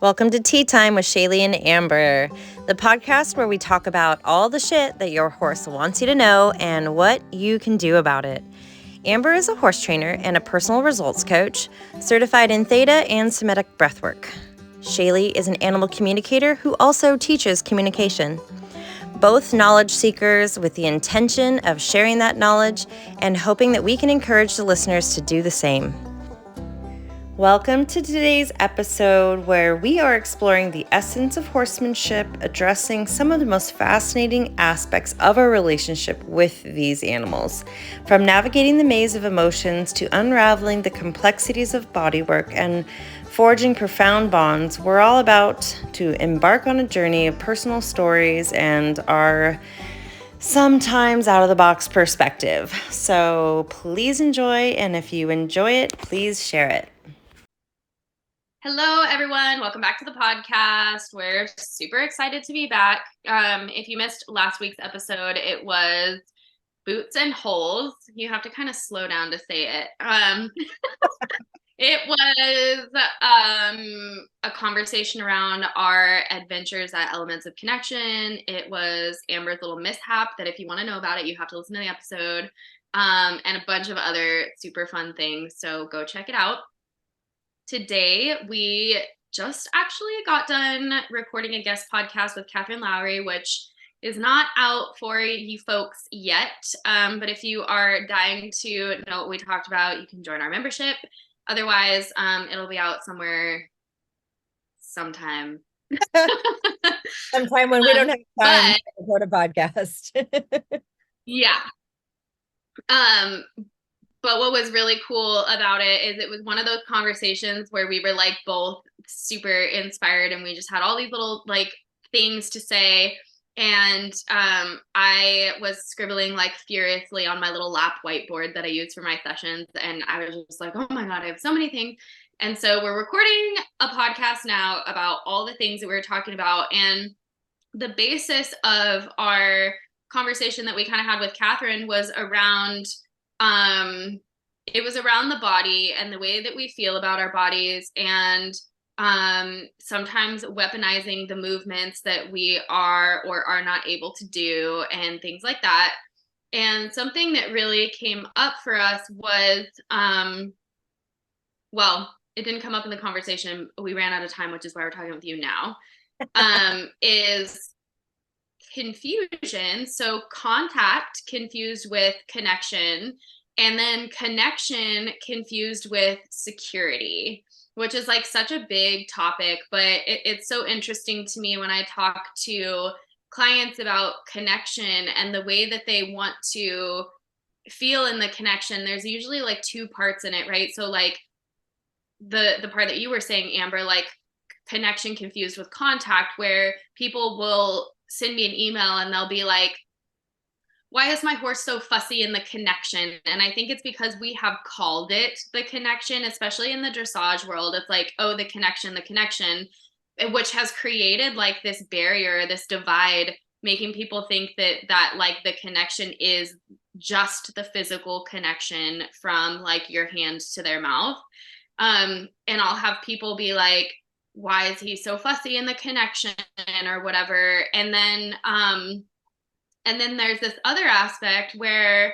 Welcome to Tea Time with Shayleigh and Amber, the podcast where we talk about all the shit that your horse wants you to know and what you can do about it. Amber is a horse trainer and a personal results coach, certified in Theta and Semitic breathwork. Shayleigh is an animal communicator who also teaches communication. Both knowledge seekers with the intention of sharing that knowledge and hoping that we can encourage the listeners to do the same. Welcome to today's episode where we are exploring the essence of horsemanship, addressing some of the most fascinating aspects of our relationship with these animals. From navigating the maze of emotions to unraveling the complexities of bodywork and forging profound bonds, we're all about to embark on a journey of personal stories and our sometimes out-of-the-box perspective. So please enjoy, and if you enjoy it, please share it. Hello, everyone. Welcome back to the podcast. We're super excited to be back. If you missed last week's episode, it was boots and holes. You have to kind of slow down to say it. It was a conversation around our adventures at Elements of Connection. It was Amber's little mishap that if you want to know about it, you have to listen to the episode, and a bunch of other super fun things. So go check it out. Today, we just actually got done recording a guest podcast with Catherine Lowry, which is not out for you folks yet. But if you are dying to know what we talked about, you can join our membership. Otherwise, it'll be out sometime. Sometime when we don't have time to record a podcast. Yeah. But what was really cool about it is it was one of those conversations where we were like both super inspired and we just had all these little like things to say. And I was scribbling like furiously on my little lap whiteboard that I use for my sessions. And I was just like, oh my God, I have so many things. And so we're recording a podcast now about all the things that we were talking about. And the basis of our conversation that we kind of had with Catherine was around it was around the body and the way that we feel about our bodies, and sometimes weaponizing the movements that we are or are not able to do and things like that. And something that really came up for us was well, it didn't come up in the conversation. We ran out of time, which is why we're talking with you now. Is confusion. So contact confused with connection, and then connection confused with security, which is like such a big topic. But it's so interesting to me when I talk to clients about connection and the way that they want to feel in the connection. There's usually like two parts in it, right? So like the part that you were saying, Amber, like connection confused with contact, where people will send me an email and they'll be like, why is my horse so fussy in the connection? And I think it's because we have called it the connection, especially in the dressage world. It's like, oh, the connection, which has created like this barrier, this divide, making people think that like the connection is just the physical connection from like your hand to their mouth. And I'll have people be like, why is he so fussy in the connection or whatever? And then there's this other aspect where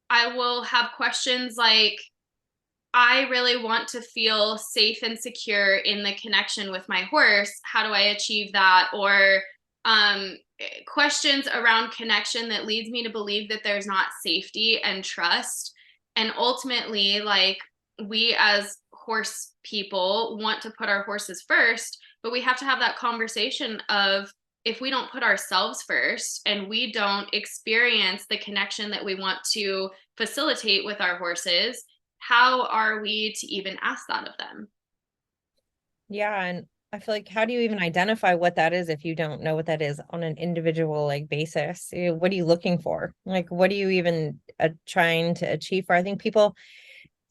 I will have questions like, I really want to feel safe and secure in the connection with my horse. How do I achieve that? Or questions around connection that leads me to believe that there's not safety and trust. And ultimately, like, we as horse people want to put our horses first, but we have to have that conversation of, if we don't put ourselves first and we don't experience the connection that we want to facilitate with our horses, how are we to even ask that of them? Yeah, and I feel like, how do you even identify what that is if you don't know what that is on an individual like basis? What are you looking for? Like, what are you even trying to achieve for? I think people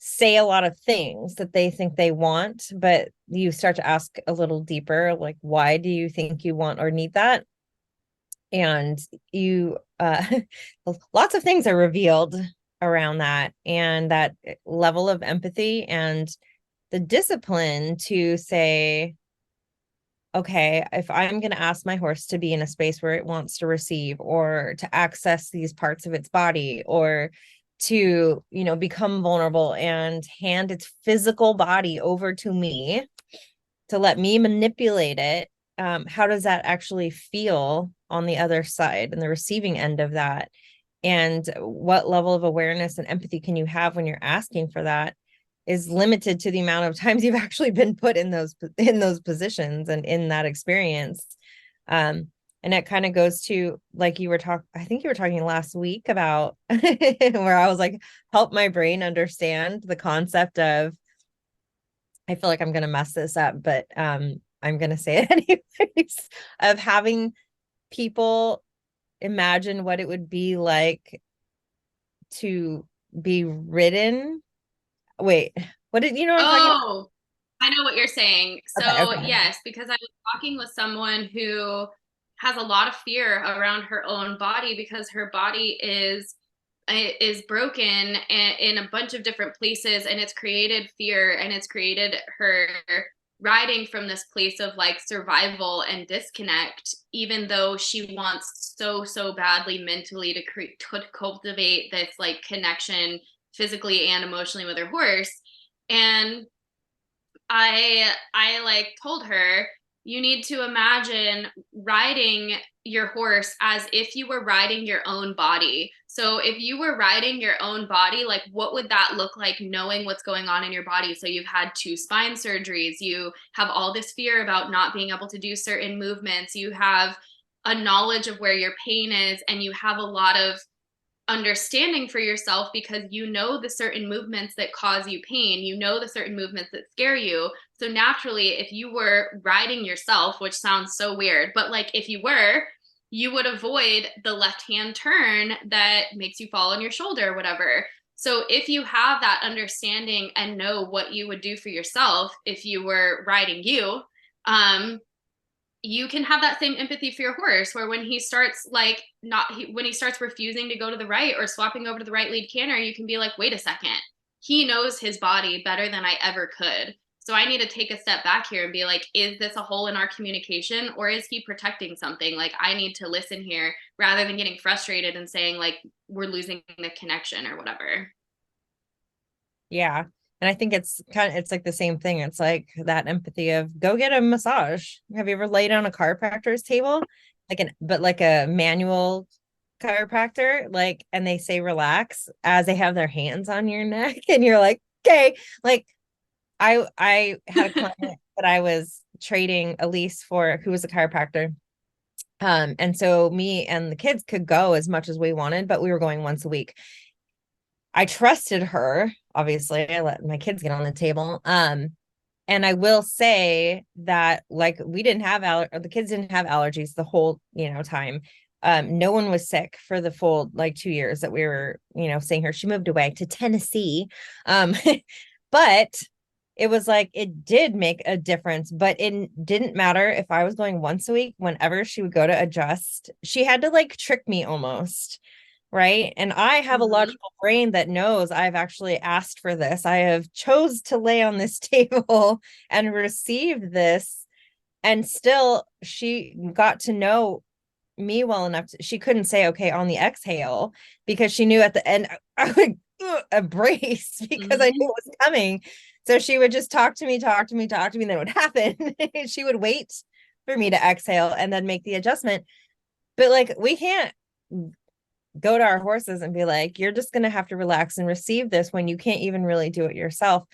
say a lot of things that they think they want, but you start to ask a little deeper, like, why do you think you want or need that? And you lots of things are revealed around that, and that level of empathy and the discipline to say, okay, if I'm going to ask my horse to be in a space where it wants to receive or to access these parts of its body or to, become vulnerable and hand its physical body over to me to let me manipulate it, how does that actually feel on the other side and the receiving end of that? And what level of awareness and empathy can you have when you're asking for that is limited to the amount of times you've actually been put in those positions and in that experience. And it kind of goes to, like, I think you were talking last week about where I was like, help my brain understand the concept of, I feel like I'm going to mess this up, but I'm going to say it anyways, of having people imagine what it would be like to be ridden. Wait, what did you know what I'm talking about? Oh, I know what you're saying. Okay, So, okay. yes, because I was talking with someone who has a lot of fear around her own body because her body is broken in a bunch of different places, and it's created fear, and it's created her riding from this place of like survival and disconnect, even though she wants so badly mentally to cultivate this like connection physically and emotionally with her horse. And I like told her, you need to imagine riding your horse as if you were riding your own body. So if you were riding your own body, like what would that look like, knowing what's going on in your body? So you've had 2 spine surgeries, you have all this fear about not being able to do certain movements, you have a knowledge of where your pain is, and you have a lot of understanding for yourself because you know the certain movements that cause you pain, you know the certain movements that scare you. So naturally, if you were riding yourself, which sounds so weird, but like if you were, you would avoid the left hand turn that makes you fall on your shoulder or whatever. So if you have that understanding and know what you would do for yourself if you were riding you, you can have that same empathy for your horse, where when he starts like when he starts refusing to go to the right or swapping over to the right lead canter, you can be like, wait a second, he knows his body better than I ever could, so I need to take a step back here and be like, is this a hole in our communication, or is he protecting something? Like, I need to listen here rather than getting frustrated and saying like we're losing the connection or whatever. Yeah. And I think it's like the same thing. It's like that empathy of go get a massage. Have you ever laid on a chiropractor's table? But like a manual chiropractor, like, and they say relax as they have their hands on your neck, and you're like, okay. Like I had a client that I was trading a lease for who was a chiropractor. And so me and the kids could go as much as we wanted, but we were going once a week. I trusted her. Obviously, I let my kids get on the table. And I will say that like we didn't have the kids didn't have allergies the whole, time. No one was sick for the full like 2 years that we were, seeing her. She moved away to Tennessee. But it was like it did make a difference, but it didn't matter if I was going once a week. Whenever she would go to adjust, she had to like trick me almost, right? And I have a Mm-hmm. logical brain that knows I've actually asked for this. I have chose to lay on this table and receive this. And still she got to know me well enough she couldn't say okay on the exhale, because she knew at the end I would embrace because I knew Mm-hmm. it was coming. So she would just talk to me, talk to me, talk to me, and then it would happen. She would wait for me to exhale and then make the adjustment. But like we can't go to our horses and be like, you're just going to have to relax and receive this when you can't even really do it yourself.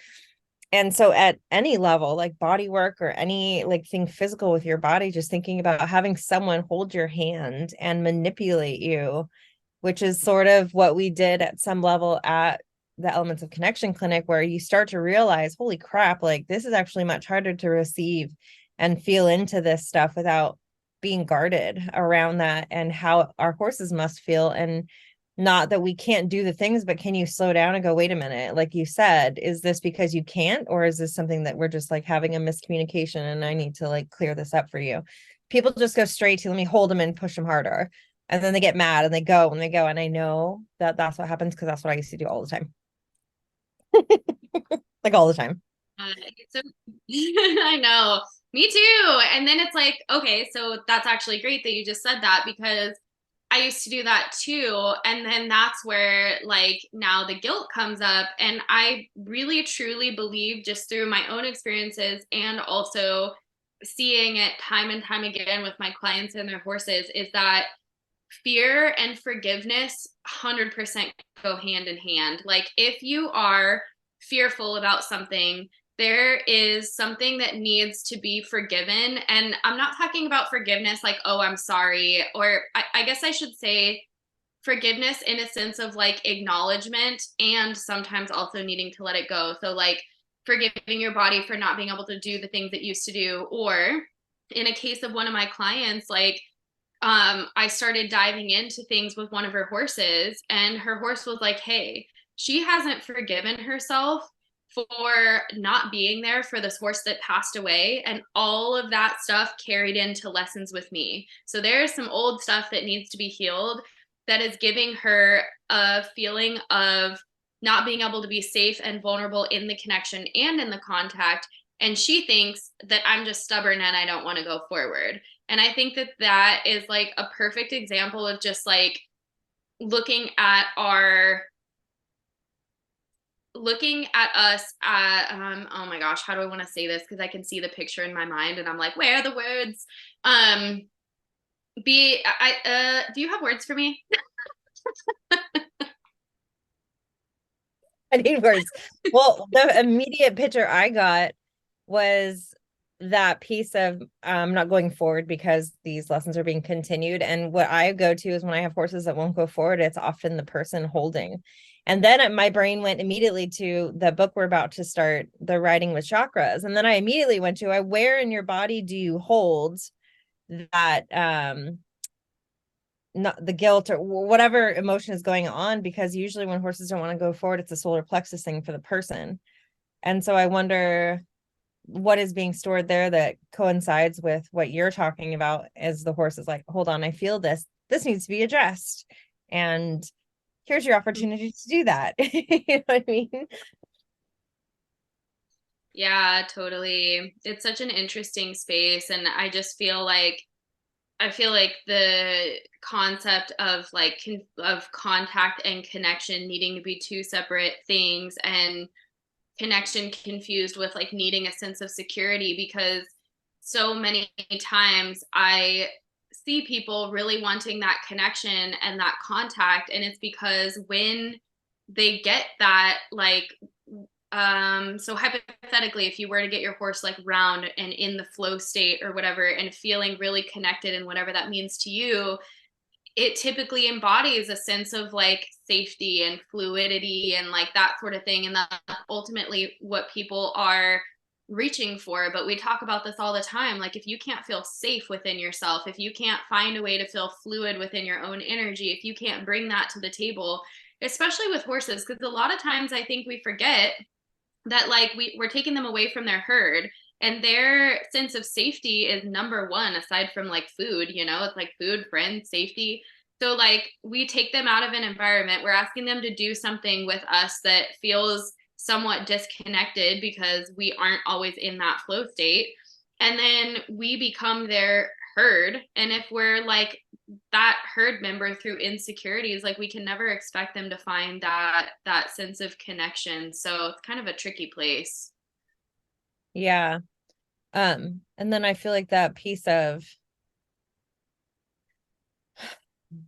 And so at any level, like body work or any like thing physical with your body, just thinking about having someone hold your hand and manipulate you, which is sort of what we did at some level at the Elements of Connection clinic, where you start to realize, holy crap, like this is actually much harder to receive and feel into this stuff without being guarded around that, and how our horses must feel. And not that we can't do the things, but can you slow down and go, wait a minute, like you said, is this because you can't, or is this something that we're just like having a miscommunication and I need to like clear this up for you? People just go straight to, let me hold them and push them harder, and then they get mad and they go and they go. And I know that that's what happens because that's what I used to do all the time. Like all the time. So I know. Me too. And then it's like, okay, so that's actually great that you just said that, because I used to do that too. And then that's where, like, now the guilt comes up. And I really truly believe, just through my own experiences and also seeing it time and time again with my clients and their horses, is that fear and forgiveness 100% go hand in hand. Like, if you are fearful about something, there is something that needs to be forgiven. And I'm not talking about forgiveness like, oh, I'm sorry. Or I guess I should say forgiveness in a sense of like acknowledgement, and sometimes also needing to let it go. So, like, forgiving your body for not being able to do the things it used to do. Or in a case of one of my clients, like, I started diving into things with one of her horses, and her horse was like, hey, she hasn't forgiven herself for not being there for this horse that passed away. And all of that stuff carried into lessons with me. So there's some old stuff that needs to be healed, that is giving her a feeling of not being able to be safe and vulnerable in the connection and in the contact. And she thinks that I'm just stubborn and I don't want to go forward. And I think that that is like a perfect example of just like looking at our looking at us at oh my gosh, how do I want to say this, because I can see the picture in my mind and I'm like, where are the words? um be I Do you have words for me? I need words. Well, the immediate picture I got was that piece of not going forward because these lessons are being continued. And what I go to is when I have horses that won't go forward, it's often the person holding. And then my brain went immediately to the book we're about to start, The Writing with Chakras. And then I immediately went to, where in your body do you hold that not the guilt or whatever emotion is going on? Because usually when horses don't want to go forward, it's a solar plexus thing for the person. And so I wonder what is being stored there that coincides with what you're talking about, as the horse is like, hold on, I feel this needs to be addressed, and here's your opportunity to do that. You know what I mean? Yeah, totally. It's such an interesting space. And I feel like the concept of like of contact and connection needing to be two separate things, and connection confused with like needing a sense of security, because so many times I see people really wanting that connection and that contact, and it's because when they get that, like, so hypothetically, if you were to get your horse like round and in the flow state or whatever and feeling really connected and whatever that means to you, it typically embodies a sense of like safety and fluidity and like that sort of thing. And that's ultimately what people are reaching for. But we talk about this all the time. Like, if you can't feel safe within yourself, if you can't find a way to feel fluid within your own energy, if you can't bring that to the table, especially with horses, because a lot of times I think we forget that, like, we're taking them away from their herd, and their sense of safety is number one, aside from like food. It's like food, friends, safety. So like, we take them out of an environment, we're asking them to do something with us that feels somewhat disconnected because we aren't always in that flow state, and then we become their herd. And if we're like that herd member through insecurities, like, we can never expect them to find that sense of connection. So it's kind of a tricky place. Yeah. And then I feel like that piece of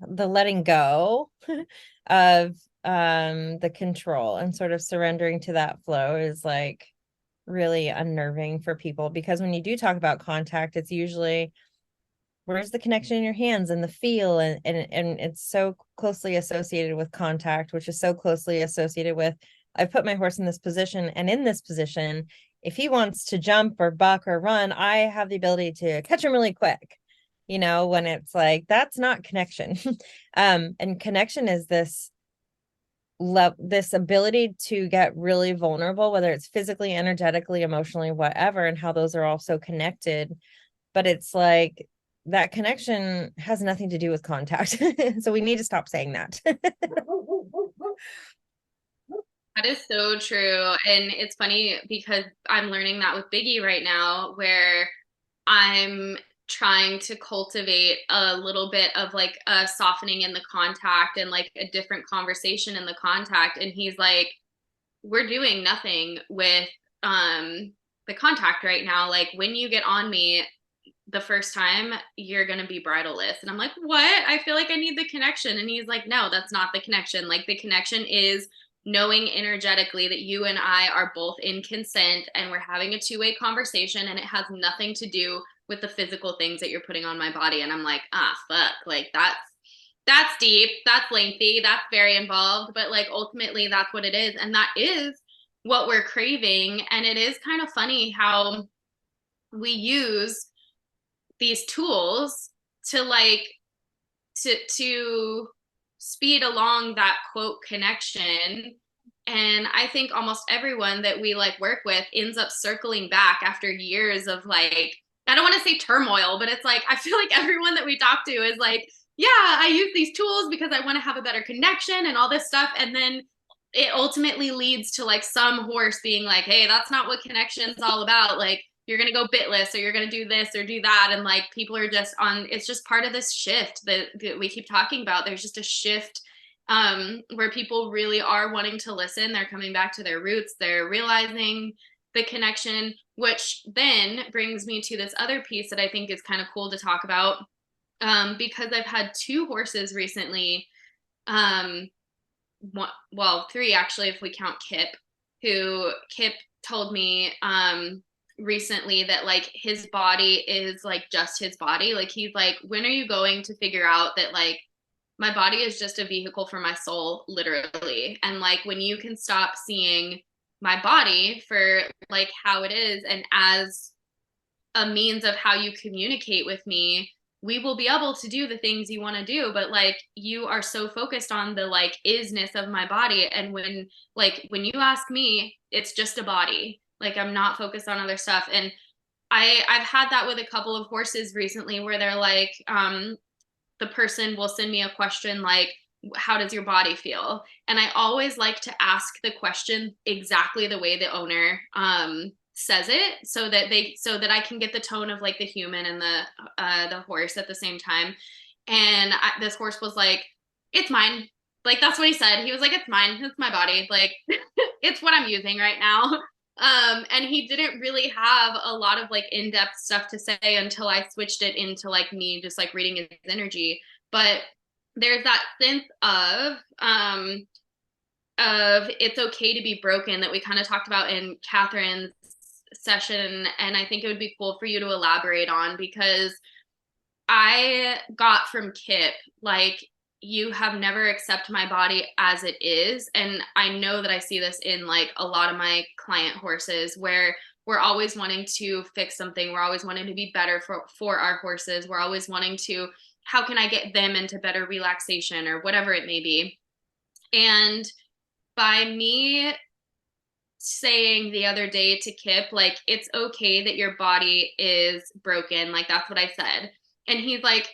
the letting go of the control and sort of surrendering to that flow is like really unnerving for people, because when you do talk about contact, it's usually, where's the connection in your hands and the feel, and it's so closely associated with contact, which is so closely associated with, I've put my horse in this position, and in this position, if he wants to jump or buck or run, I have the ability to catch him really quick. When it's like, that's not connection. And connection is this ability to get really vulnerable, whether it's physically, energetically, emotionally, whatever, and how those are all so connected. But it's like, that connection has nothing to do with contact. So we need to stop saying that. That is so true. And it's funny because I'm learning that with Biggie right now, where I'm trying to cultivate a little bit of like a softening in the contact and like a different conversation in the contact. And he's like, we're doing nothing with the contact right now. Like when you get on me the first time, you're going to be bridleless. And I'm like, what? I feel like I need the connection. And he's like, no, that's not the connection. Like the connection is knowing energetically that you and I are both in consent and we're having a two-way conversation, and it has nothing to do with the physical things that you're putting on my body. And I'm like, fuck, like that's deep, that's lengthy, that's very involved, but like ultimately that's what it is, and that is what we're craving. And it is kind of funny how we use these tools to like to speed along that quote connection. And I think almost everyone that we like work with ends up circling back after years of like, I don't want to say turmoil, but it's like I feel like everyone that we talk to is like, yeah, I use these tools because I want to have a better connection and all this stuff. And then it ultimately leads to like some horse being like, hey, that's not what connection's all about. Like you're going to go bitless, or you're going to do this or do that. And like people are just on, it's just part of this shift that we keep talking about. There's just a shift where people really are wanting to listen. They're coming back to their roots. They're realizing the connection, which then brings me to this other piece that I think is kind of cool to talk about. Because I've had two horses recently, three actually, if we count Kip, who Kip told me recently that like his body is like just his body. Like he's like, when are you going to figure out that like my body is just a vehicle for my soul, literally? And like when you can stop seeing my body for like how it is and as a means of how you communicate with me, we will be able to do the things you want to do. But like you are so focused on the like isness of my body, and when you ask me, it's just a body. Like I'm not focused on other stuff. And I've had that with a couple of horses recently where they're like the person will send me a question like, how does your body feel? And I always like to ask the question exactly the way the owner says it, so that I can get the tone of like the human and the horse at the same time. And this horse was like, it's mine. Like that's what he said. He was like, it's mine, it's my body, like it's what I'm using right now. And he didn't really have a lot of like in-depth stuff to say until I switched it into like me just like reading his energy. But there's that sense of it's okay to be broken that we kind of talked about in Catherine's session. And I think it would be cool for you to elaborate on, because I got from Kip, like, you have never accepted my body as it is. And I know that I see this in like a lot of my client horses, where we're always wanting to fix something. We're always wanting to be better for our horses. We're always wanting to, how can I get them into better relaxation or whatever it may be? And by me saying the other day to Kip, like, it's okay that your body is broken. Like, that's what I said. And he's like,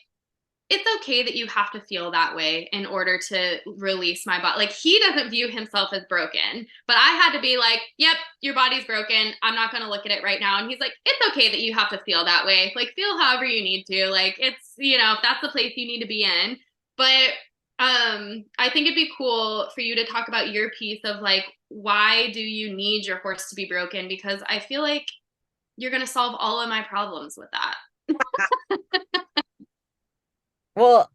it's okay that you have to feel that way in order to release my body. Like, he doesn't view himself as broken, but I had to be like, yep, your body's broken. I'm not going to look at it right now. And he's like, it's okay that you have to feel that way. Like, feel however you need to. Like, it's, if that's the place you need to be in. But I think it'd be cool for you to talk about your piece of like, why do you need your horse to be broken? Because I feel like you're going to solve all of my problems with that. Well,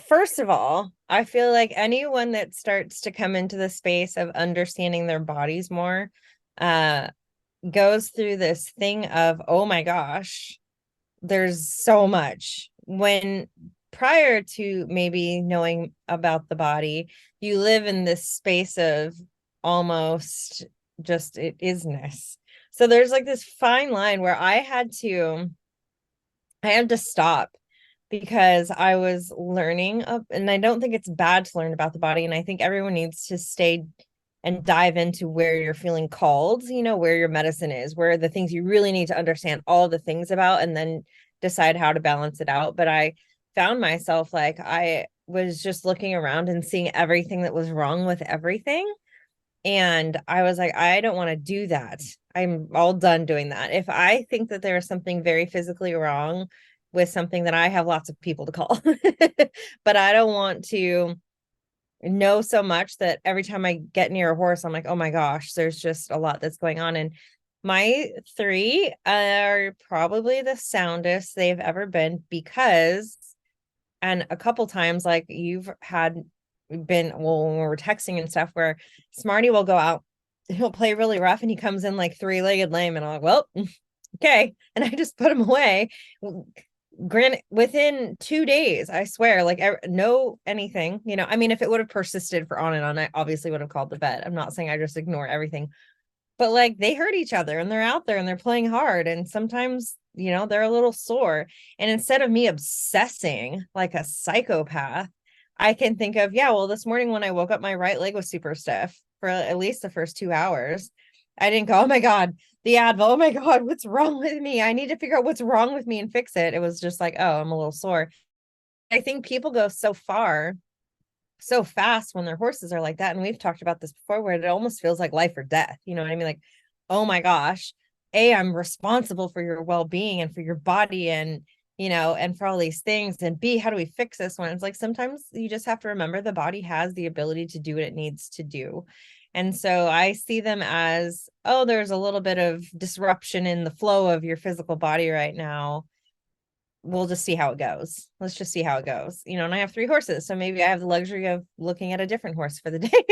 first of all, I feel like anyone that starts to come into the space of understanding their bodies more goes through this thing of, oh my gosh, there's so much. When prior to maybe knowing about the body, you live in this space of almost just it isness. So there's like this fine line where I had to stop, because I was learning up, and I don't think it's bad to learn about the body. And I think everyone needs to stay and dive into where you're feeling called, where your medicine is, where the things you really need to understand all the things about, and then decide how to balance it out. But I found myself like, I was just looking around and seeing everything that was wrong with everything. And I was like, I don't want to do that. I'm all done doing that. If I think that there is something very physically wrong with something, that I have lots of people to call. But I don't want to know so much that every time I get near a horse, I'm like, oh my gosh, there's just a lot that's going on. And my three are probably the soundest they've ever been because, and a couple times, like you've had been, well, when we're texting and stuff, where Smarty will go out, he'll play really rough and he comes in like three-legged lame, and I'm like, well, okay. And I just put him away. Granted, within 2 days, I swear, like no anything, I mean, if it would have persisted for on and on, I obviously would have called the vet. I'm not saying I just ignore everything, but like they hurt each other and they're out there and they're playing hard. And sometimes, they're a little sore. And instead of me obsessing like a psychopath, I can think of, yeah, well, this morning when I woke up, my right leg was super stiff for at least the first 2 hours. I didn't go, oh my God, the Advil, oh my God, what's wrong with me? I need to figure out what's wrong with me and fix it. It was just like, oh, I'm a little sore. I think people go so far so fast when their horses are like that. And we've talked about this before, where it almost feels like life or death. You know what I mean? Like, oh my gosh, I'm responsible for your well-being and for your body, and and for all these things. And B, how do we fix this one? It's like, sometimes you just have to remember the body has the ability to do what it needs to do. And so I see them as, oh, there's a little bit of disruption in the flow of your physical body right now. We'll just see how it goes. Let's just see how it goes. And I have 3 horses. So maybe I have the luxury of looking at a different horse for the day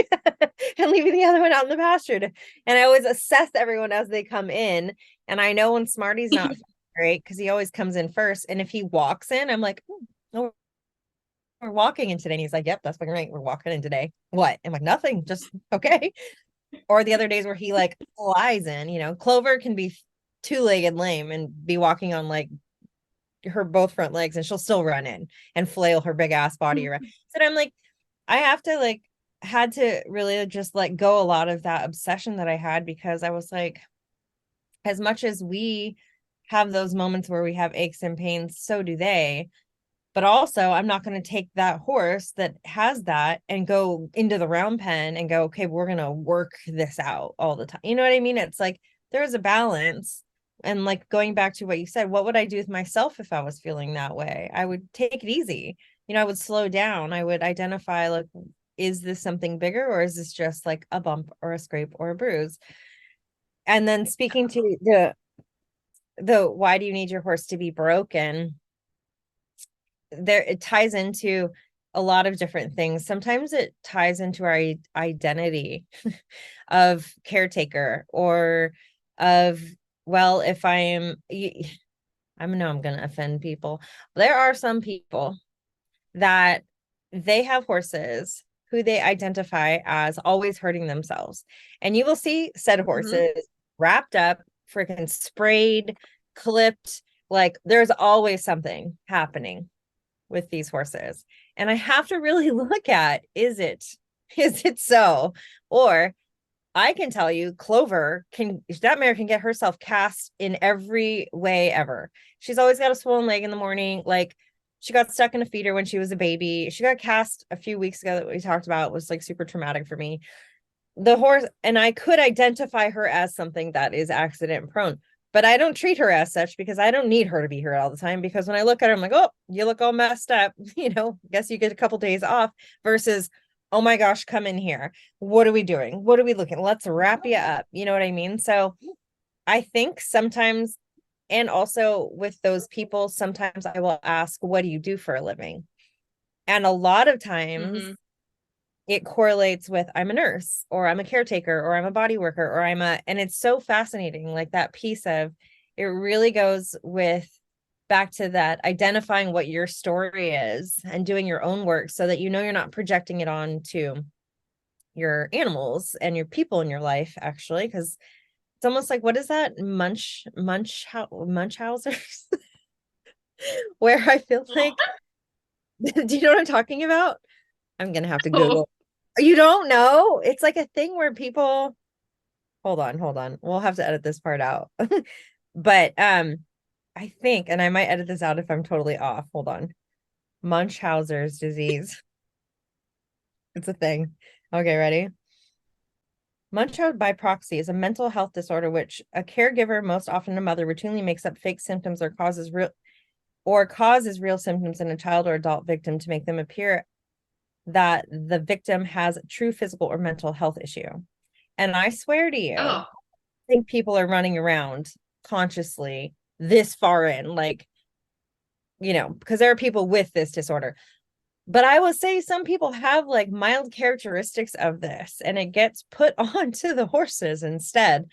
and leaving the other one out in the pasture. And I always assess everyone as they come in. And I know when Smarty's not great, because he always comes in first. And if he walks in, I'm like, oh, we're walking in today. And he's like, yep, that's fucking right. We're walking in today. What? I'm like, nothing. Just okay. Or the other days where he like flies in, Clover can be 2-legged lame and be walking on like her both front legs, and she'll still run in and flail her big ass body around. So I'm like, I have to like had to really just let go a lot of that obsession that I had, because I was like, as much as we have those moments where we have aches and pains, so do they. But also, I'm not going to take that horse that has that and go into the round pen and go, okay, we're going to work this out all the time. You know what I mean? It's like there's a balance. And like going back to what you said, what would I do with myself if I was feeling that way? I would take it easy. I would slow down. I would identify, like, is this something bigger, or is this just like a bump or a scrape or a bruise? And then speaking to the why do you need your horse to be broken? There, it ties into a lot of different things. Sometimes it ties into our identity of caretaker, or of, well, if I know I'm going to offend people. There are some people that they have horses who they identify as always hurting themselves. And you will see said horses wrapped up, freaking sprayed, clipped, like there's always something happening with these horses. And I have to really look at, is it so? Or I can tell you, Clover that mare can get herself cast in every way ever. She's always got a swollen leg in the morning. Like, she got stuck in a feeder when she was a baby. She got cast a few weeks ago that we talked about. It was like super traumatic for me. The horse, and I could identify her as something that is accident prone, but I don't treat her as such, because I don't need her to be here all the time. Because when I look at her, I'm like, oh, you look all messed up. Guess you get a couple days off, versus, oh my gosh, come in here. What are we doing? What are we looking? Let's wrap you up. You know what I mean? So I think sometimes, and also with those people, sometimes I will ask, what do you do for a living? And a lot of times it correlates with, I'm a nurse, or I'm a caretaker, or I'm a body worker, or and it's so fascinating. Like that piece of it really goes with back to that identifying what your story is and doing your own work, so that you're not projecting it on to your animals and your people in your life, actually. Because it's almost like, what is that, Munchhausers? Where I feel like, do you know what I'm talking about? I'm gonna have to Google. You don't know? It's like a thing where people, hold on. We'll have to edit this part out. But I think, and I might edit this out if I'm totally off. Hold on. Munchausen's disease. It's a thing. Okay, ready? Munchausen by proxy is a mental health disorder which a caregiver, most often a mother, routinely makes up fake symptoms or causes real symptoms in a child or adult victim to make them appear that the victim has a true physical or mental health issue. And I swear to you, I Oh, think people are running around consciously this far in, like, because there are people with this disorder. But I will say some people have like mild characteristics of this and it gets put onto the horses instead.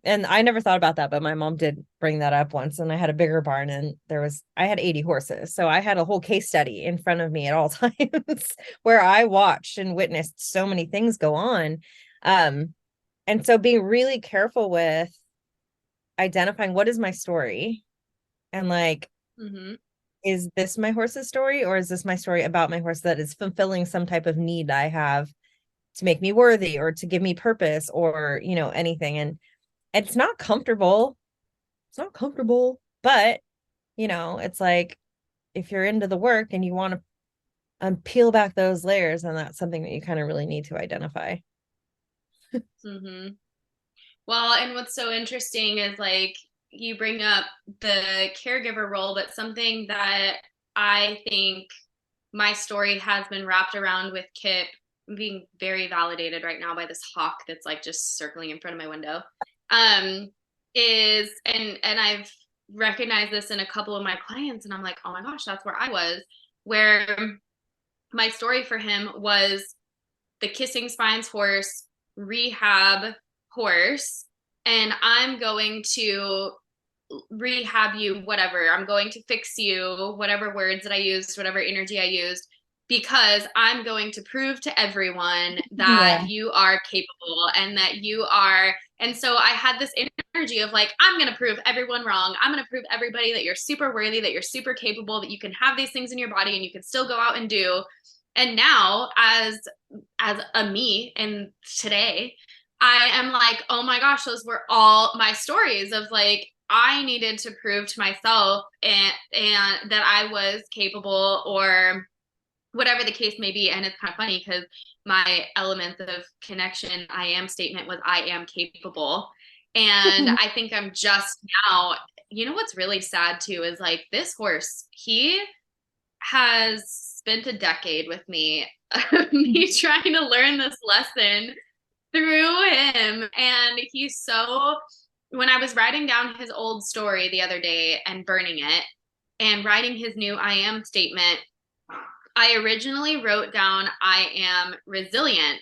And I never thought about that, but my mom did bring that up once. And I had a bigger barn and I had 80 horses. So I had a whole case study in front of me at all times where I watched and witnessed so many things go on. And so being really careful with identifying what is my story and like, mm-hmm. is this my horse's story or is this my story about my horse that is fulfilling some type of need I have to make me worthy or to give me purpose or, anything. And it's not comfortable. It's not comfortable, but it's like if you're into the work and you want to peel back those layers, then that's something that you kind of really need to identify. Mm-hmm. Well, and what's so interesting is like you bring up the caregiver role, but something that I think my story has been wrapped around with Kip being very validated right now by this hawk that's like just circling in front of my window. Is and I've recognized this in a couple of my clients, and I'm like, oh my gosh, that's where I was, where my story for him was the kissing spines horse, rehab horse, and I'm going to rehab you, whatever. I'm going to fix you, whatever words that I used, whatever energy I used, because I'm going to prove to everyone that Yeah. you are capable and that you are. And so I had this energy of like, I'm going to prove everyone wrong. I'm going to prove everybody that you're super worthy, that you're super capable, that you can have these things in your body and you can still go out and do. And now as a me and today, I am like, oh my gosh, those were all my stories of like, I needed to prove to myself and that I was capable or whatever the case may be. And it's kind of funny because my element of connection, I am statement was I am capable. And I think I'm just now, what's really sad too is like this horse, he has spent a decade with me, me trying to learn this lesson through him. And he's so, when I was writing down his old story the other day and burning it and writing his new I am statement, I originally wrote down I am resilient.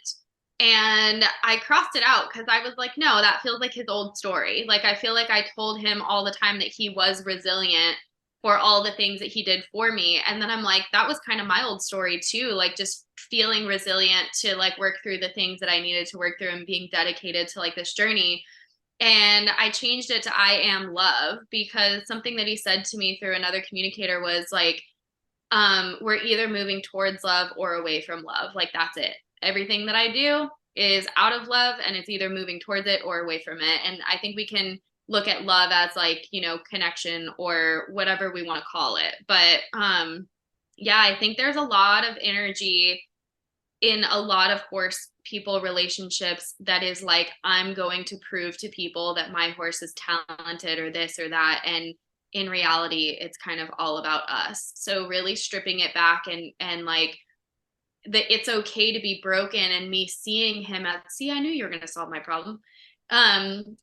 And I crossed it out because I was like, no, that feels like his old story. Like, I feel like I told him all the time that he was resilient for all the things that he did for me. And then I'm like, that was kind of my old story too. Like, just feeling resilient to like work through the things that I needed to work through and being dedicated to like this journey. And I changed it to I am love because something that he said to me through another communicator was like, we're either moving towards love or away from love. Like that's it. Everything that I do is out of love and it's either moving towards it or away from it. And I think we can look at love as like, connection or whatever we want to call it. But yeah, I think there's a lot of energy in a lot of horse people relationships that is like, I'm going to prove to people that my horse is talented or this or that. And in reality, it's kind of all about us. So really stripping it back and like that it's okay to be broken and me seeing him as, see, I knew you were going to solve my problem.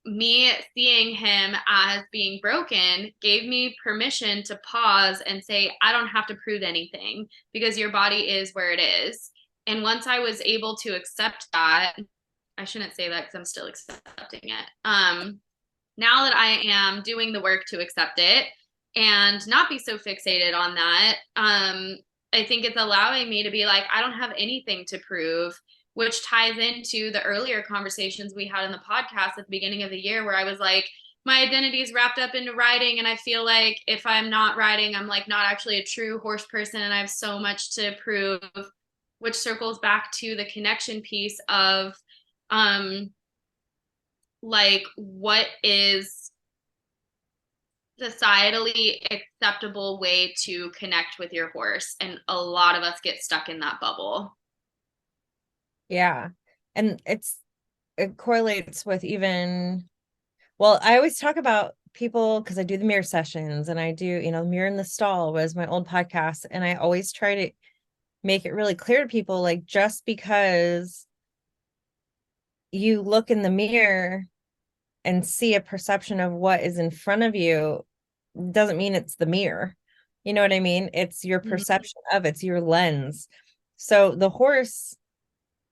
Me seeing him as being broken gave me permission to pause and say, I don't have to prove anything because your body is where it is. And once I was able to accept that, I shouldn't say that because I'm still accepting it. Now that I am doing the work to accept it and not be so fixated on that, I think it's allowing me to be like, I don't have anything to prove, which ties into the earlier conversations we had in the podcast at the beginning of the year where I was like, my identity is wrapped up into riding. And I feel like if I'm not riding, I'm like not actually a true horse person. And I have so much to prove, which circles back to the connection piece of, like what is societally acceptable way to connect with your horse, and a lot of us get stuck in that bubble. Yeah. And it's it correlates with even, well, I always talk about people because I do the mirror sessions and I do, Mirror in the Stall was my old podcast. And I always try to make it really clear to people, like, just because you look in the mirror and see a perception of what is in front of you doesn't mean it's the mirror. You know what I mean? It's your perception of it's your lens. So the horse,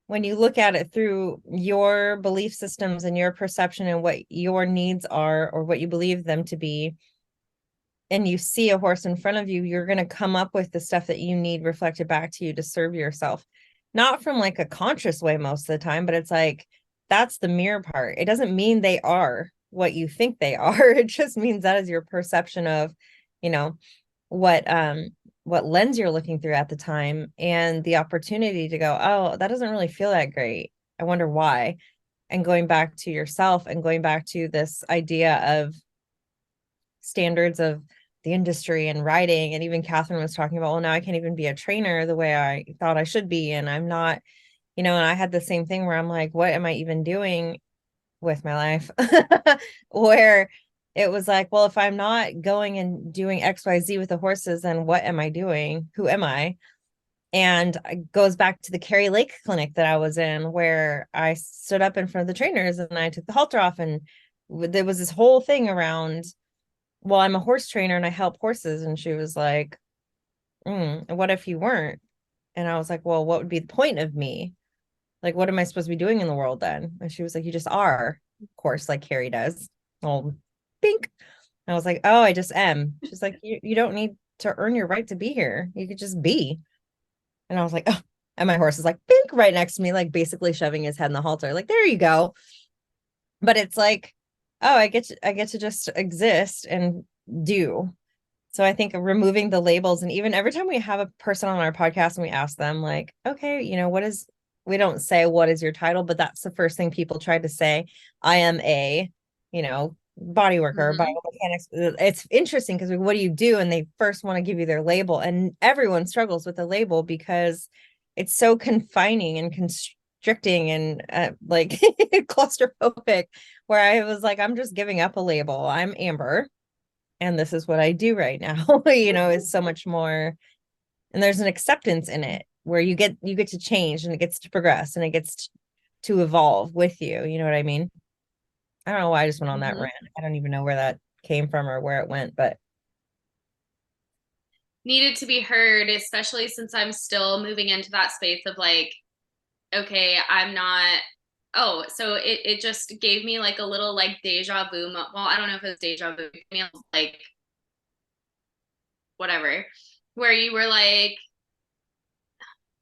when you look at it through your belief systems and your perception and what your needs are or what you believe them to be, and you see a horse in front of you, you're going to come up with the stuff that you need reflected back to you to serve yourself. Not from like a conscious way most of the time, but it's like, that's the mirror part. It doesn't mean they are what you think they are. It just means that is your perception of, you know, what lens you're looking through at the time, and the opportunity to go, oh, that doesn't really feel that great. I wonder why. And going back to yourself and going back to this idea of standards of the industry and writing. And even Catherine was talking about, well, now I can't even be a trainer the way I thought I should be. And I'm not, and I had the same thing where I'm like, what am I even doing with my life? Where it was like, well, if I'm not going and doing XYZ with the horses, then what am I doing? Who am I? And it goes back to the Carrie Lake clinic that I was in, where I stood up in front of the trainers and I took the halter off. And there was this whole thing around, well, I'm a horse trainer and I help horses. And she was like, what if you weren't? And I was like, well, what would be the point of me? Like, what am I supposed to be doing in the world then? And she was like, you just are, of course, like Carrie does. Oh, pink. I was like, oh, I just am. She's like, you don't need to earn your right to be here. You could just be. And I was like, oh, and my horse is like, pink, right next to me, like basically shoving his head in the halter. Like, there you go. But it's like, oh, I get to just exist and do. So I think removing the labels, and even every time we have a person on our podcast and we ask them like, okay, we don't say, what is your title? But that's the first thing people try to say. I am a, body worker, biomechanics. It's interesting because what do you do? And they first want to give you their label, and everyone struggles with the label because it's so confining and constricting and like claustrophobic, where I was like, I'm just giving up a label. I'm Amber and this is what I do right now. Is so much more, and there's an acceptance in it where you get to change, and it gets to progress, and it gets to evolve with you. You know what I mean? I don't know why I just went on that rant. I don't even know where that came from or where it went, but needed to be heard, especially since I'm still moving into that space of like, okay, I'm not, oh, so it just gave me like a little like deja vu. Well, I don't know if it's deja vu, like whatever, where you were like,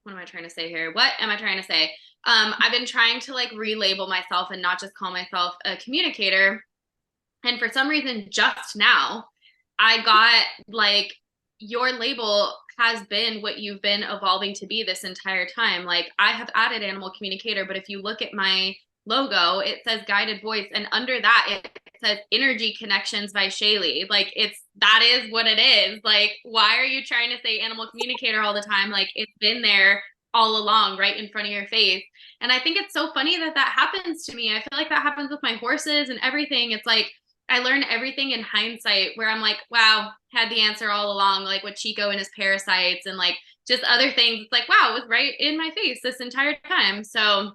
what am I trying to say here? What am I trying to say? I've been trying to like relabel myself and not just call myself a communicator. And for some reason, just now, I got like, your label has been what you've been evolving to be this entire time. Like, I have added animal communicator, but if you look at my logo, it says guided voice. And under that, it says energy connections by Shayleigh. Like, that is what it is. Like, why are you trying to say animal communicator all the time? Like, it's been there all along, right in front of your face. And I think it's so funny that happens to me. I feel like that happens with my horses and everything. It's like, I learned everything in hindsight, where I'm like, wow, had the answer all along, like with Chico and his parasites and like just other things. It's like, wow, it was right in my face this entire time. So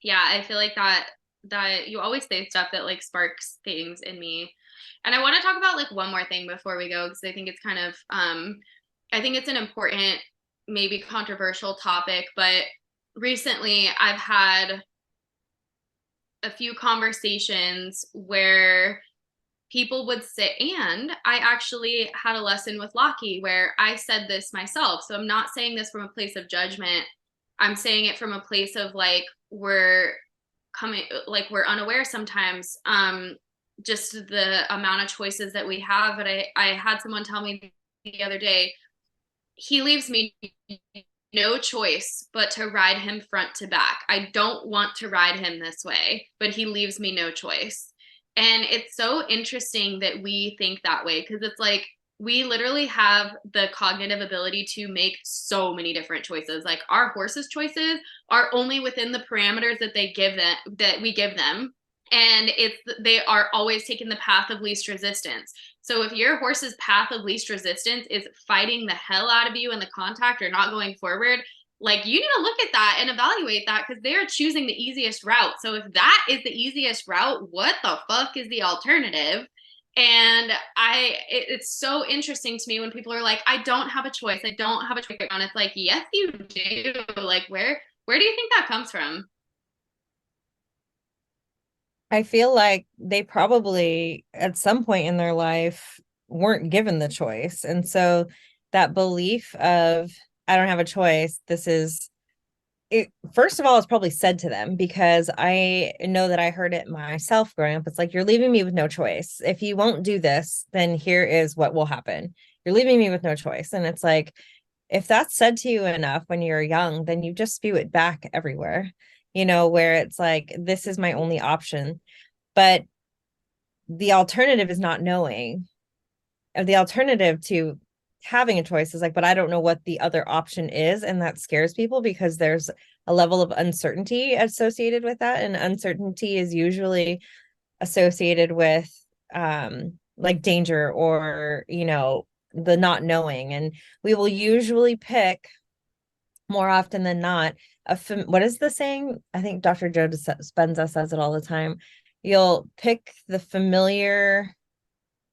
yeah, I feel like that you always say stuff that like sparks things in me. And I want to talk about like one more thing before we go, because I think it's kind of I think it's an important, maybe controversial topic, but recently I've had a few conversations where people would say, and I actually had a lesson with Lockie where I said this myself. So I'm not saying this from a place of judgment. I'm saying it from a place of like, we're unaware sometimes, just the amount of choices that we have. But I had someone tell me the other day, he leaves me no choice but to ride him front to back. I don't want to ride him this way, but he leaves me no choice. And it's so interesting that we think that way, because it's like, we literally have the cognitive ability to make so many different choices. Like our horses' choices are only within the parameters that we give them. And they are always taking the path of least resistance. So if your horse's path of least resistance is fighting the hell out of you in the contact or not going forward, like you need to look at that and evaluate that because they're choosing the easiest route. So if that is the easiest route, what the fuck is the alternative? And it's so interesting to me when people are like, I don't have a choice. I don't have a choice. And it's like, yes, you do. Like, where do you think that comes from? I feel like they probably at some point in their life weren't given the choice. And so that belief of, I don't have a choice, this is it, first of all, it's probably said to them because I know that I heard it myself growing up. It's like, you're leaving me with no choice. If you won't do this, then here is what will happen. You're leaving me with no choice. And it's like, if that's said to you enough when you're young, then you just spew it back everywhere, where it's like, this is my only option. But the alternative is not knowing. The alternative to having a choice is like, but I don't know what the other option is. And that scares people because there's a level of uncertainty associated with that. And uncertainty is usually associated with like danger or, the not knowing. And we will usually pick more often than not what is the saying? I think Dr. Joe Dispenza says it all the time. You'll pick the familiar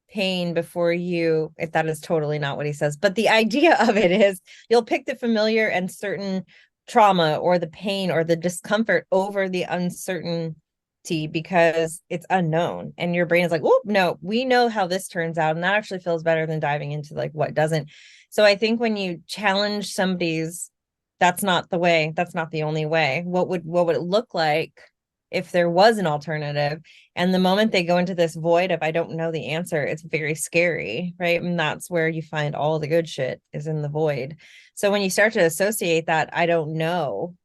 pain before you, if that is totally not what he says, but the idea of it is you'll pick the familiar and certain trauma or the pain or the discomfort over the uncertainty because it's unknown, and your brain is like, oh no, we know how this turns out, and that actually feels better than diving into like what doesn't. So I think when you challenge somebody's, that's not the way, that's not the only way, what would it look like if there was an alternative? And the moment they go into this void of, I don't know the answer, it's very scary, right? And that's where you find all the good shit is in the void. So when you start to associate that, I don't know,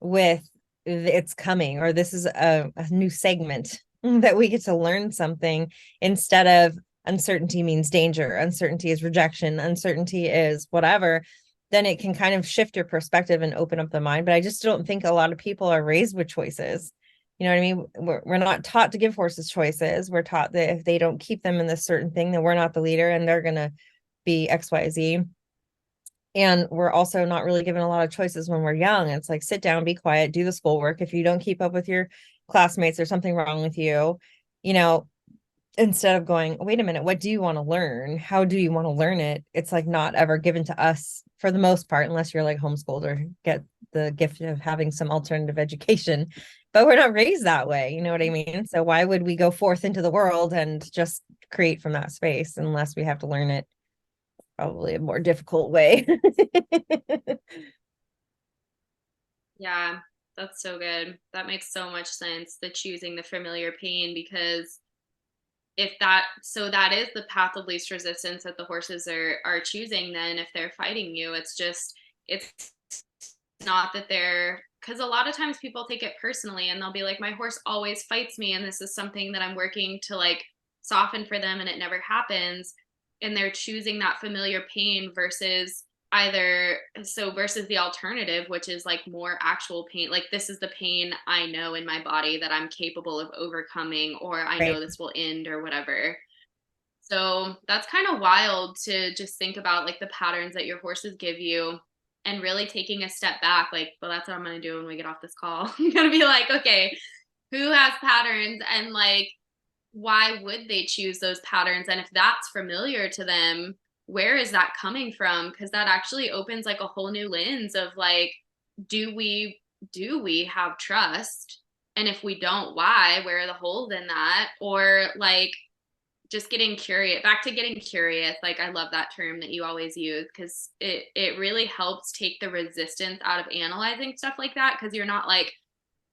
with it's coming, or this is a new segment that we get to learn something, instead of uncertainty means danger, uncertainty is rejection, uncertainty is whatever, then it can kind of shift your perspective and open up the mind. But I just don't think a lot of people are raised with choices. You know what I mean? We're not taught to give horses choices. We're taught that if they don't keep them in this certain thing, then we're not the leader and they're going to be XYZ. And we're also not really given a lot of choices when we're young. It's like, sit down, be quiet, do the schoolwork. If you don't keep up with your classmates, there's something wrong with you, you know, instead of going, wait a minute, what do you want to learn? How do you want to learn it? It's like not ever given to us for the most part, unless you're like homeschooled or get the gift of having some alternative education. But we're not raised that way. You know what I mean? So why would we go forth into the world and just create from that space unless we have to learn it probably a more difficult way? Yeah, that's so good. That makes so much sense. The choosing the familiar pain, because if that so that is the path of least resistance that the horses are choosing, then if they're fighting you, it's not that they're, because a lot of times people take it personally and they'll be like, my horse always fights me and this is something that I'm working to like soften for them and it never happens, and they're choosing that familiar pain versus versus the alternative, which is like more actual pain, like this is the pain I know in my body that I'm capable of overcoming, or I Right. know this will end or whatever. So that's kind of wild to just think about, like the patterns that your horses give you, and really taking a step back. Like, well, that's what I'm going to do when we get off this call. I'm going to be like, okay, who has patterns, and like, why would they choose those patterns? And if that's familiar to them, where is that coming from? Because that actually opens like a whole new lens of like, do we have trust? And if we don't, why? Where are the holes in that? Or like, just getting curious, back to getting curious. Like, I love that term that you always use, because it really helps take the resistance out of analyzing stuff like that, because you're not like,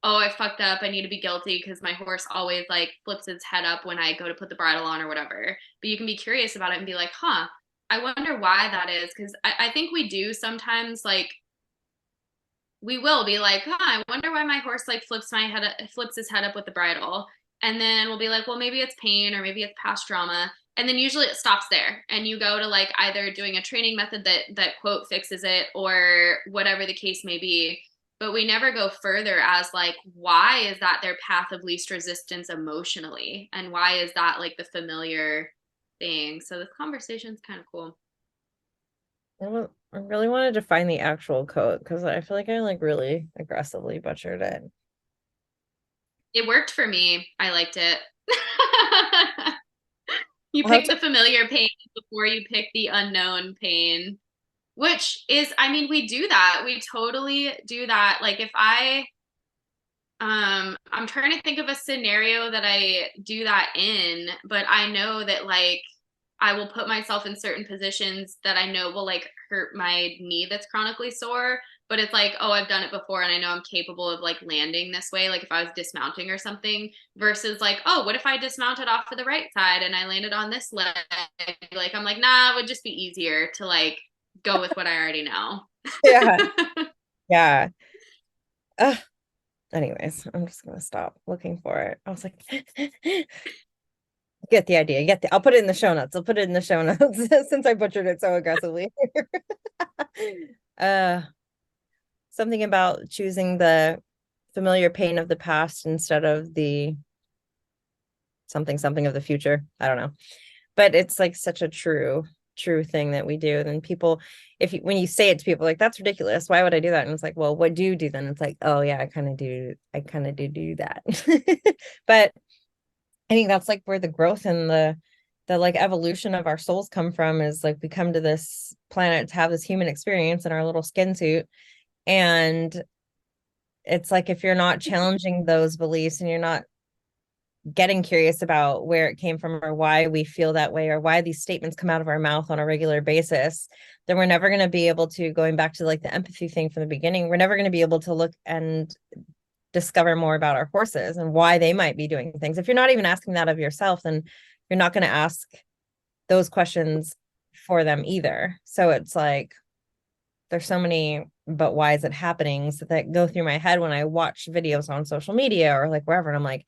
oh, I fucked up, I need to be guilty because my horse always like flips its head up when I go to put the bridle on or whatever. But you can be curious about it and be like, huh, I wonder why that is. Because I think we do sometimes, like, we will be like, huh, I wonder why my horse like flips his head up with the bridle. And then we'll be like, well, maybe it's pain or maybe it's past trauma. And then usually it stops there and you go to like either doing a training method that quote fixes it or whatever the case may be. But we never go further as like, why is that their path of least resistance emotionally? And why is that like the familiar thing? So this conversation is kind of cool. I really wanted to find the actual quote because I feel like I like really aggressively butchered it. It worked for me. I liked it. You I'll have pick to, the familiar pain before you pick the unknown pain, which is, I mean, we do that. We totally do that. Like if I'm trying to think of a scenario that I do that in, but I know that like I will put myself in certain positions that I know will like hurt my knee that's chronically sore. But it's like, oh, I've done it before and I know I'm capable of like landing this way. Like if I was dismounting or something, versus like, oh, what if I dismounted off to the right side and I landed on this leg? Like I'm like, nah, it would just be easier to like go with what I already know. yeah, yeah. Ugh. Anyways, I'm just gonna stop looking for it. I was like, get the idea. I'll put it in the show notes. I'll put it in the show notes since I butchered it so aggressively. uh Something about choosing the familiar pain of the past instead of the something of the future. I don't know. But it's like such a true thing that we do. And then people, if you, when you say it to people, like, that's ridiculous, why would I do that? And it's like, well, what do you do then? It's like, oh yeah, I kind of do that. But I think that's like where the growth and the like evolution of our souls come from, is like we come to this planet to have this human experience in our little skin suit. And it's like, if you're not challenging those beliefs and you're not getting curious about where it came from or why we feel that way or why these statements come out of our mouth on a regular basis, then we're never going to be able to, going back to like the empathy thing from the beginning, we're never going to be able to look and discover more about our horses and why they might be doing things. If you're not even asking that of yourself, then you're not going to ask those questions for them either. So it's like, there's so many but why is it happenings that go through my head when I watch videos on social media or like wherever. And I'm like,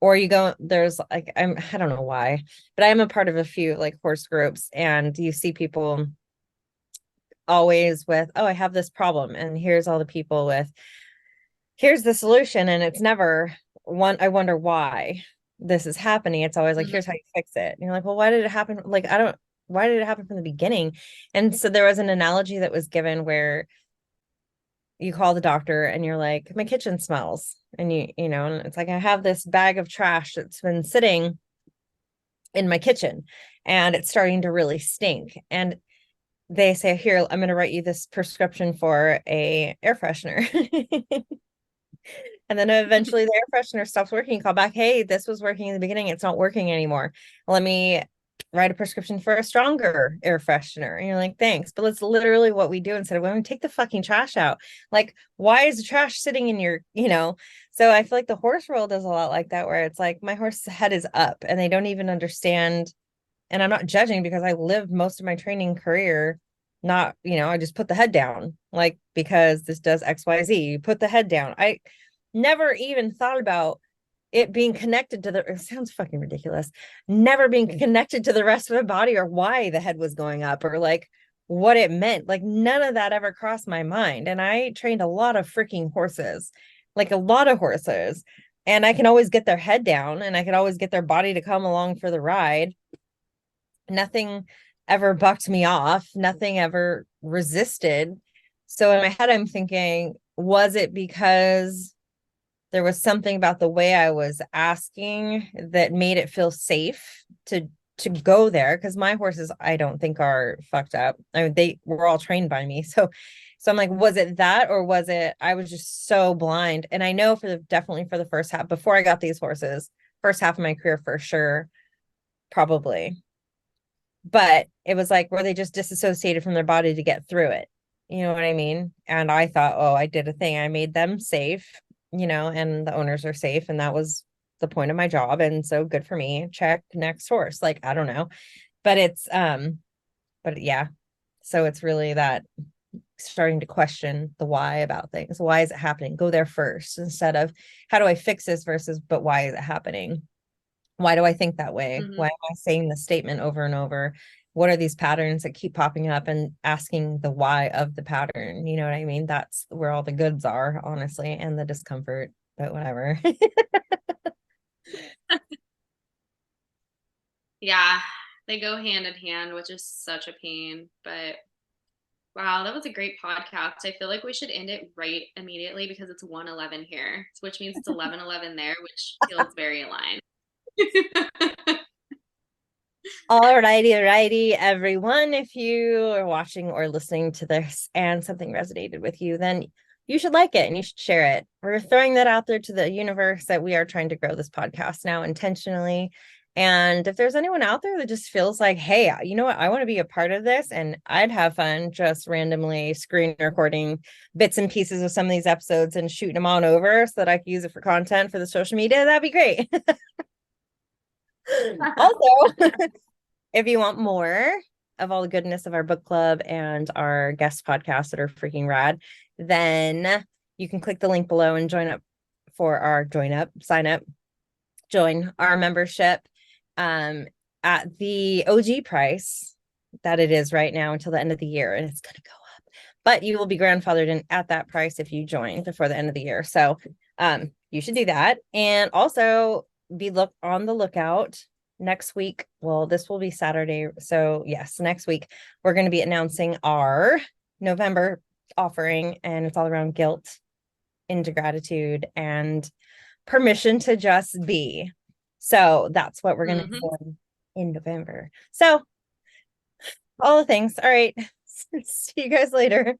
or you go, there's like, I don't know why, but I am a part of a few like horse groups, and you see people always with, oh, I have this problem, and here's all the people with, here's the solution, and it's never one, I wonder why this is happening. It's always like, Mhm. here's how you fix it. And you're like, well, why did it happen? Like, I don't, why did it happen from the beginning? And so there was an analogy that was given where you call the doctor and you're like, my kitchen smells. And you know, and it's like, I have this bag of trash that's been sitting in my kitchen and it's starting to really stink. And they say, here, I'm going to write you this prescription for a air freshener. And then eventually the air freshener stops working. You call back, hey, this was working in the beginning, it's not working anymore. Let me write a prescription for a stronger air freshener. And you're like, thanks. But it's literally what we do instead of, when we take the fucking trash out. Like, why is the trash sitting in your, you know? So I feel like the horse world does a lot like that, where it's like, my horse's head is up and they don't even understand. And I'm not judging, because I lived most of my training career not, you know, I just put the head down, like, because this does XYZ. You put the head down. I never even thought about it being connected to the, it sounds fucking ridiculous, never being connected to the rest of the body, or why the head was going up, or like what it meant. Like, none of that ever crossed my mind. And I trained a lot of freaking horses, like a lot of horses, and I can always get their head down and I can always get their body to come along for the ride. Nothing ever bucked me off, nothing ever resisted. So in my head, I'm thinking, was it because there was something about the way I was asking that made it feel safe to go there? Because my horses, I don't think, are fucked up. I mean, they were all trained by me. So I'm like, was it that, or was it I was just so blind? And I know for the, definitely for the first half, before I got these horses, first half of my career for sure, probably. But it was like, where they just disassociated from their body to get through it. You know what I mean? And I thought, oh, I did a thing. I made them safe, you know, and the owners are safe. And that was the point of my job. And so good for me. Check, next horse. Like, I don't know. But it's but yeah. So it's really that, starting to question the why about things. Why is it happening? Go there first, instead of how do I fix this versus, but why is it happening? Why do I think that way? Mhm. Why am I saying the statement over and over? What are these patterns that keep popping up, and asking the why of the pattern? You know what I mean? That's where all the goods are, honestly, and the discomfort, but whatever. Yeah, they go hand in hand, which is such a pain. But wow, that was a great podcast. I feel like we should end it right immediately because it's 1:11 here, which means it's 11:11 there, which feels very aligned. Alrighty, everyone. If you are watching or listening to this and something resonated with you, then you should like it and you should share it. We're throwing that out there to the universe that we are trying to grow this podcast now intentionally. And if there's anyone out there that just feels like, hey, you know what, I want to be a part of this, and I'd have fun just randomly screen recording bits and pieces of some of these episodes and shooting them on over so that I can use it for content for the social media, that'd be great. Also, if you want more of all the goodness of our book club and our guest podcasts that are freaking rad, then you can click the link below and join our membership at the OG price that it is right now until the end of the year. And it's going to go up, but you will be grandfathered in at that price if you join before the end of the year. So you should do that. And also be on the lookout next week. Well, this will be Saturday. So yes, next week we're going to be announcing our November offering, and it's all around guilt into gratitude and permission to just be. So that's what we're going to be doing in November. So all the things. All right. See you guys later.